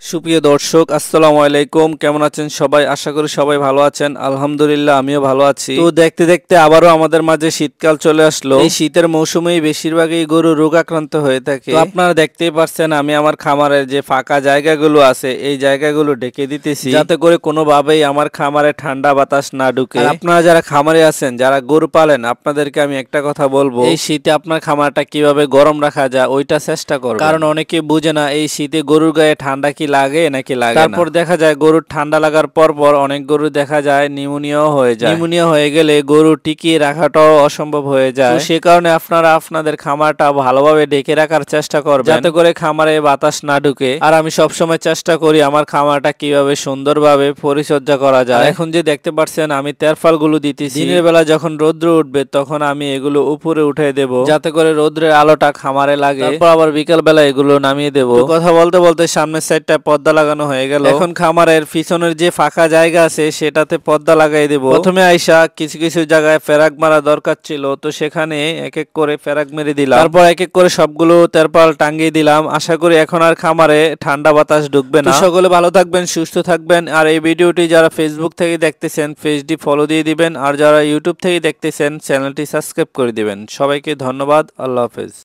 সুপ্রিয় দর্শক আসসালামু আলাইকুম, কেমন আছেন সবাই? আশা করি সবাই ভালো আছেন। আলহামদুলিল্লাহ আমিও ভালো আছি। তো দেখতে দেখতে আবারও আমাদের মাঝে শীতকাল চলে আসলো। এই শীতের মৌসুমেই বেশিরভাগই গরু রোগাক্রান্ত হয়ে থাকে। তো আপনারা দেখতেই পাচ্ছেন আমি আমার খামারের যে ফাঁকা জায়গাগুলো আছে এই জায়গাগুলো ঢেকে দিতেছি, যাতে করে কোনোভাবেই আমার খামারে ঠান্ডা বাতাস না ঢুকে। আর আপনারা যারা খামারে আছেন, যারা গরু পালেন, আপনাদেরকে আমি একটা কথা বলবো, এই শীতে আপনার খামারটা কিভাবে গরম রাখা যায় ওইটা চেষ্টা করবেন। কারণ অনেকে বুঝে না এই শীতে গরুর গায়ে ঠান্ডা কি লাগে নাকি লাগে না। তারপর দেখা যায় গরুর ঠান্ডা লাগার পর অনেক গরু দেখা যায় নিউমোনিয়াও হয়ে যায়। নিউমোনিয়া হয়ে গেলে গরু টিকিয়ে রাখাটাও অসম্ভব হয়ে যায়। সে কারণে আপনারা আপনাদের খামারটা ভালোভাবে ঢেকে রাখার চেষ্টা করবেন, যাতে করে খামারে বাতাস না ঢুকে। আর আমি সবসময় চেষ্টা করি আমার খামারটা কিভাবে সুন্দরভাবে পরিচর্যা করা যায়। এখন যে দেখতে পাচ্ছেন আমি তেরফাল গুলো দিতেছি। দিনের বেলা যখন রৌদ্র উঠবে তখন আমি এগুলো উপরে উঠে দেব, যাতে করে রৌদ্রের আলোটা খামারে লাগে। তারপর আবার বিকাল বেলা এগুলো নামিয়ে দেব। কথা বলতে বলতে সামনের সাইডটা পর্দা লাগানো হয়ে গেল। এখন খামারের পিছনের যে ফাঁকা জায়গা আছে সেটাতে পর্দা লাগাই দেব। প্রথমে আইসা কিছু কিছু জায়গায় ফেরাক মারা দরকার ছিল, তো সেখানে এক এক করে ফেরাক মেরে দিলাম। তারপর এক এক করে সবগুলো তেরপাল টাঙ্গিয়ে দিলাম। আশা করি এখন আর খামারে ঠান্ডা বাতাস ঢুকবে না। সকলে ভালো থাকবেন, সুস্থ থাকবেন। আর এই ভিডিওটি যারা ফেসবুক থেকে দেখতেছেন পেজটি ফলো দিয়ে দিবেন, আর যারা ইউটিউব থেকে দেখতেছেন চ্যানেলটি সাবস্ক্রাইব করে দিবেন। সবাইকে ধন্যবাদ। আল্লাহ হাফেজ।